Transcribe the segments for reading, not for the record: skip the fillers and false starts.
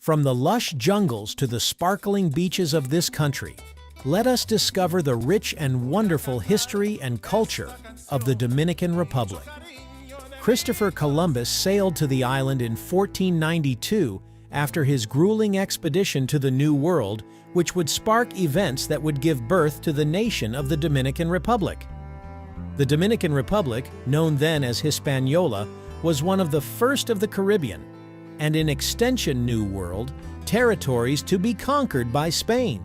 From the lush jungles to the sparkling beaches of this country, let us discover the rich and wonderful history and culture of the Dominican Republic. Christopher Columbus sailed to the island in 1492 after his grueling expedition to the New World, which would spark events that would give birth to the nation of the Dominican Republic. The Dominican Republic, known then as Hispaniola, was one of the first of the Caribbean, and in extension New World, territories to be conquered by Spain.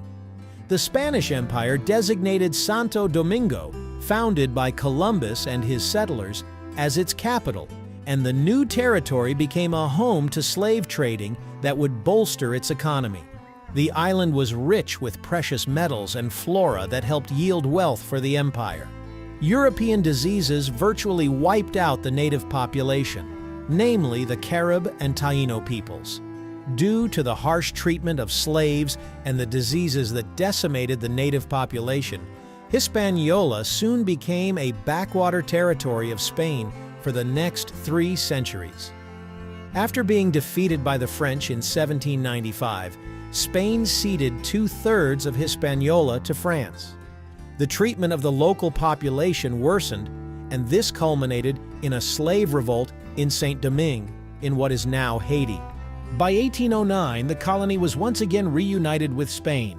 The Spanish Empire designated Santo Domingo, founded by Columbus and his settlers, as its capital, and the new territory became a home to slave trading that would bolster its economy. The island was rich with precious metals and flora that helped yield wealth for the empire. European diseases virtually wiped out the native population, namely the Carib and Taino peoples. Due to the harsh treatment of slaves and the diseases that decimated the native population, Hispaniola soon became a backwater territory of Spain for the next 3 centuries. After being defeated by the French in 1795, Spain ceded 2/3 of Hispaniola to France. The treatment of the local population worsened, and this culminated in a slave revolt in Saint-Domingue, in what is now Haiti. By 1809, the colony was once again reunited with Spain.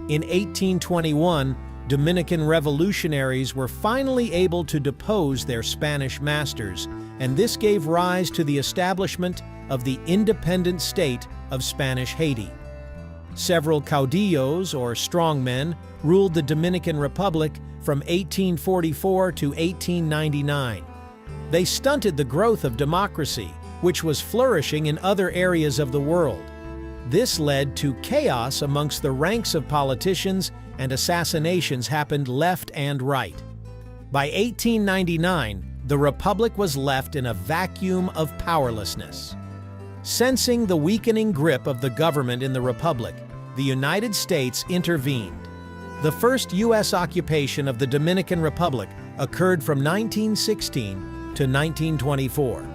In 1821, Dominican revolutionaries were finally able to depose their Spanish masters, and this gave rise to the establishment of the independent state of Spanish Haiti. Several caudillos, or strongmen, ruled the Dominican Republic from 1844 to 1899. They stunted the growth of democracy, which was flourishing in other areas of the world. This led to chaos amongst the ranks of politicians, and assassinations happened left and right. By 1899, the Republic was left in a vacuum of powerlessness. Sensing the weakening grip of the government in the Republic, the United States intervened. The first U.S. occupation of the Dominican Republic occurred from 1916 to 1924.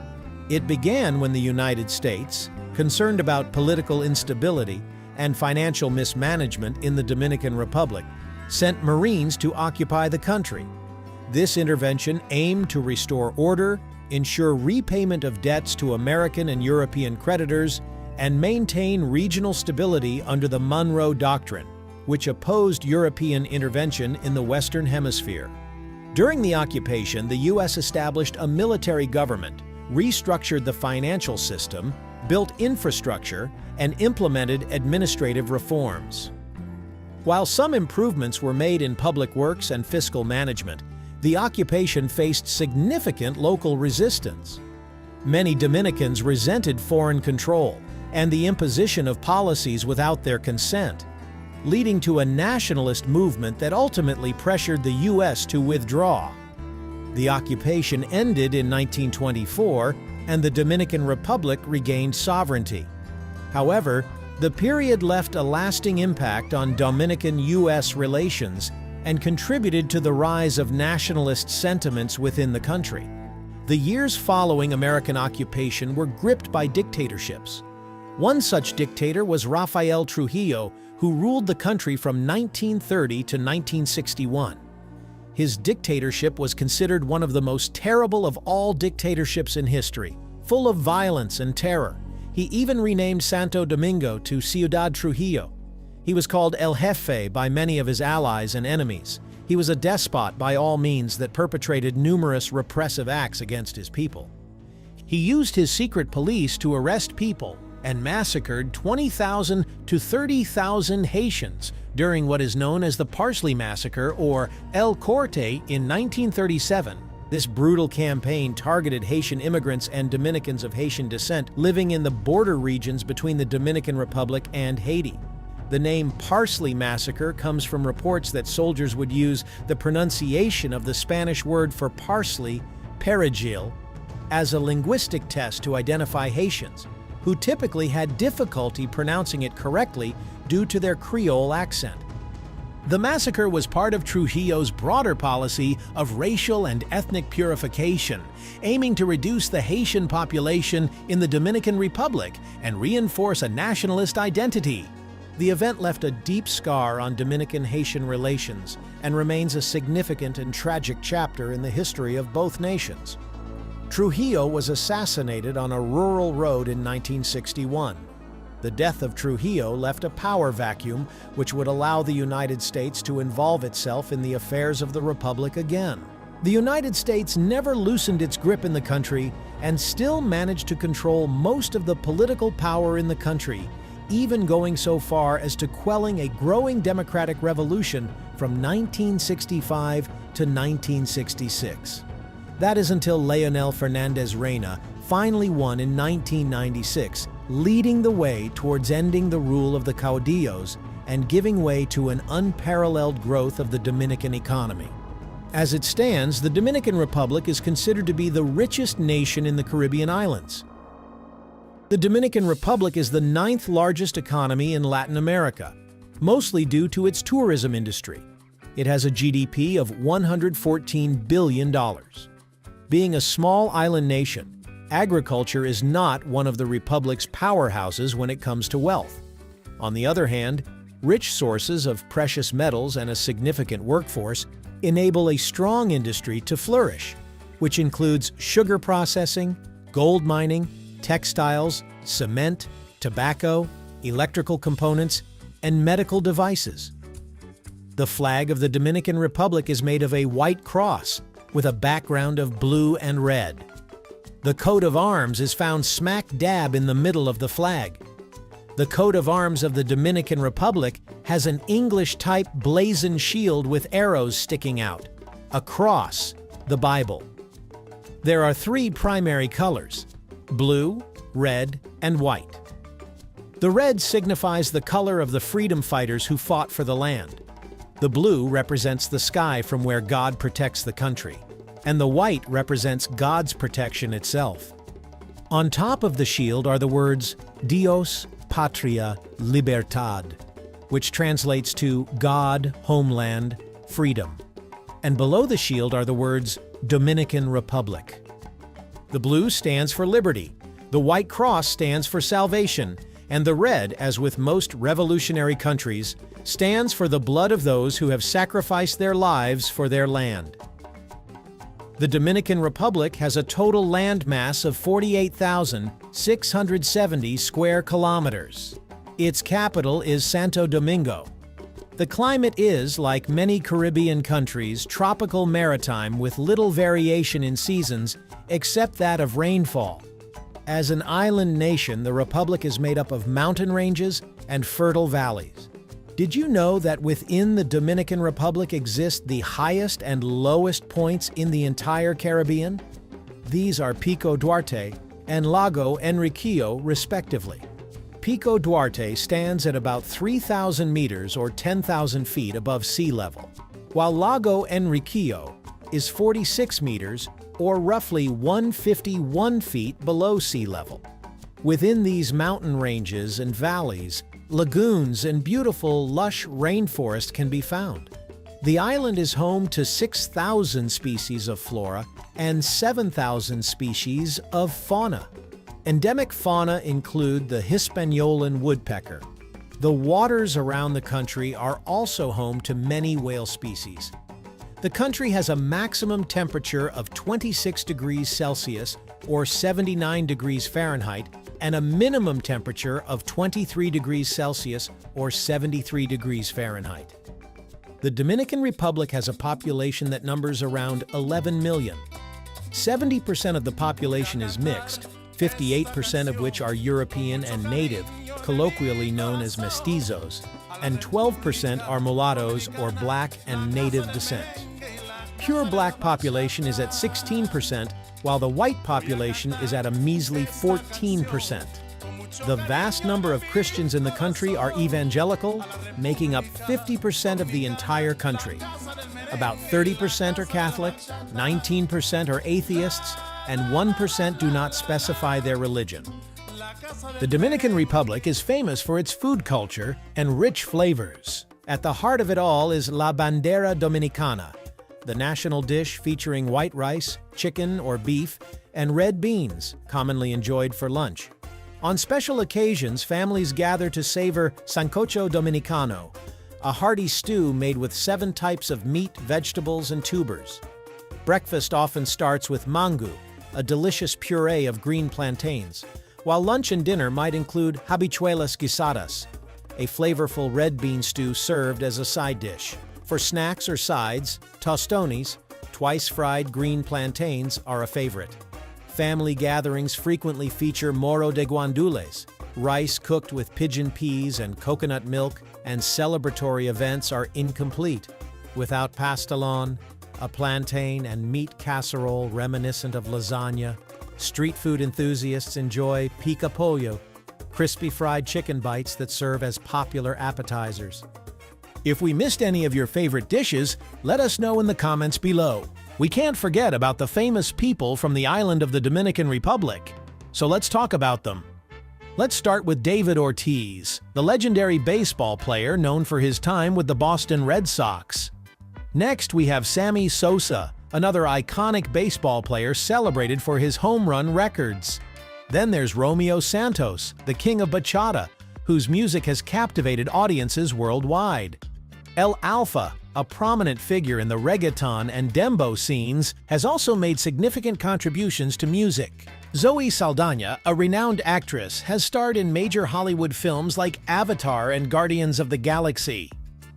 It began when the United States, concerned about political instability and financial mismanagement in the Dominican Republic, sent Marines to occupy the country. This intervention aimed to restore order, ensure repayment of debts to American and European creditors, and maintain regional stability under the Monroe Doctrine, which opposed European intervention in the Western Hemisphere. During the occupation, the U.S. established a military government, restructured the financial system, built infrastructure, and implemented administrative reforms. While some improvements were made in public works and fiscal management, the occupation faced significant local resistance. Many Dominicans resented foreign control and the imposition of policies without their consent, leading to a nationalist movement that ultimately pressured the U.S. to withdraw. The occupation ended in 1924, and the Dominican Republic regained sovereignty. However, the period left a lasting impact on Dominican-U.S. relations and contributed to the rise of nationalist sentiments within the country. The years following American occupation were gripped by dictatorships. One such dictator was Rafael Trujillo, who ruled the country from 1930 to 1961. His dictatorship was considered one of the most terrible of all dictatorships in history, full of violence and terror. He even renamed Santo Domingo to Ciudad Trujillo. He was called El Jefe by many of his allies and enemies. He was a despot by all means that perpetrated numerous repressive acts against his people. He used his secret police to arrest people and massacred 20,000 to 30,000 Haitians during what is known as the Parsley Massacre, or El Corte, in 1937. This brutal campaign targeted Haitian immigrants and Dominicans of Haitian descent living in the border regions between the Dominican Republic and Haiti. The name Parsley Massacre comes from reports that soldiers would use the pronunciation of the Spanish word for parsley, perejil, as a linguistic test to identify Haitians, who typically had difficulty pronouncing it correctly due to their Creole accent. The massacre was part of Trujillo's broader policy of racial and ethnic purification, aiming to reduce the Haitian population in the Dominican Republic and reinforce a nationalist identity. The event left a deep scar on Dominican-Haitian relations and remains a significant and tragic chapter in the history of both nations. Trujillo was assassinated on a rural road in 1961. The death of Trujillo left a power vacuum which would allow the United States to involve itself in the affairs of the Republic again. The United States never loosened its grip in the country and still managed to control most of the political power in the country, even going so far as to quelling a growing democratic revolution from 1965 to 1966. That is until Leonel Fernandez Reina finally won in 1996, leading the way towards ending the rule of the caudillos and giving way to an unparalleled growth of the Dominican economy. As it stands, the Dominican Republic is considered to be the richest nation in the Caribbean islands. The Dominican Republic is the 9th largest economy in Latin America, mostly due to its tourism industry. It has a GDP of $114 billion. Being a small island nation, agriculture is not one of the Republic's powerhouses when it comes to wealth. On the other hand, rich sources of precious metals and a significant workforce enable a strong industry to flourish, which includes sugar processing, gold mining, textiles, cement, tobacco, electrical components, and medical devices. The flag of the Dominican Republic is made of a white cross with a background of blue and red. The coat of arms is found smack dab in the middle of the flag. The coat of arms of the Dominican Republic has an English-type blazoned shield with arrows sticking out, a cross, the Bible. There are 3 primary colors: blue, red, and white. The red signifies the color of the freedom fighters who fought for the land. The blue represents the sky from where God protects the country, and the white represents God's protection itself. On top of the shield are the words Dios, Patria, Libertad, which translates to God, homeland, freedom. And below the shield are the words Dominican Republic. The blue stands for liberty, the white cross stands for salvation, and the red, as with most revolutionary countries, stands for the blood of those who have sacrificed their lives for their land. The Dominican Republic has a total land mass of 48,670 square kilometers. Its capital is Santo Domingo. The climate is, like many Caribbean countries, tropical maritime with little variation in seasons except that of rainfall. As an island nation, the Republic is made up of mountain ranges and fertile valleys. Did you know that within the Dominican Republic exist the highest and lowest points in the entire Caribbean? These are Pico Duarte and Lago Enriquillo, respectively. Pico Duarte stands at about 3,000 meters or 10,000 feet above sea level, while Lago Enriquillo is 46 meters or roughly 151 feet below sea level. Within these mountain ranges and valleys, lagoons and beautiful, lush rainforest can be found. The island is home to 6,000 species of flora and 7,000 species of fauna. Endemic fauna include the Hispaniolan woodpecker. The waters around the country are also home to many whale species. The country has a maximum temperature of 26 degrees Celsius or 79 degrees Fahrenheit and a minimum temperature of 23 degrees Celsius or 73 degrees Fahrenheit. The Dominican Republic has a population that numbers around 11 million. 70% of the population is mixed, 58% of which are European and native, colloquially known as mestizos, and 12% are mulattoes or black and native descent. Pure black population is at 16%, while the white population is at a measly 14%. The vast number of Christians in the country are evangelical, making up 50% of the entire country. About 30% are Catholic, 19% are atheists, and 1% do not specify their religion. The Dominican Republic is famous for its food culture and rich flavors. At the heart of it all is La Bandera Dominicana, the national dish featuring white rice, chicken or beef, and red beans, commonly enjoyed for lunch. On special occasions, families gather to savor sancocho dominicano, a hearty stew made with 7 types of meat, vegetables, and tubers. Breakfast often starts with mangu, a delicious puree of green plantains, while lunch and dinner might include habichuelas guisadas, a flavorful red bean stew served as a side dish. For snacks or sides, tostones, twice-fried green plantains, are a favorite. Family gatherings frequently feature moro de guandules, rice cooked with pigeon peas and coconut milk, and celebratory events are incomplete without pastelón, a plantain and meat casserole reminiscent of lasagna. Street food enthusiasts enjoy pica pollo, crispy fried chicken bites that serve as popular appetizers. If we missed any of your favorite dishes, let us know in the comments below. We can't forget about the famous people from the island of the Dominican Republic. So let's talk about them. Let's start with David Ortiz, the legendary baseball player known for his time with the Boston Red Sox. Next, we have Sammy Sosa, another iconic baseball player celebrated for his home run records. Then there's Romeo Santos, the king of bachata, whose music has captivated audiences worldwide. El Alfa, a prominent figure in the reggaeton and dembow scenes, has also made significant contributions to music. Zoe Saldana, a renowned actress, has starred in major Hollywood films like Avatar and Guardians of the Galaxy.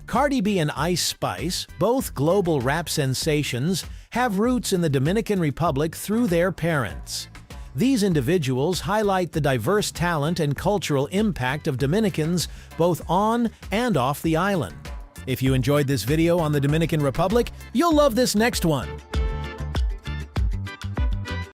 Cardi B and Ice Spice, both global rap sensations, have roots in the Dominican Republic through their parents. These individuals highlight the diverse talent and cultural impact of Dominicans both on and off the island. If you enjoyed this video on the Dominican Republic, you'll love this next one.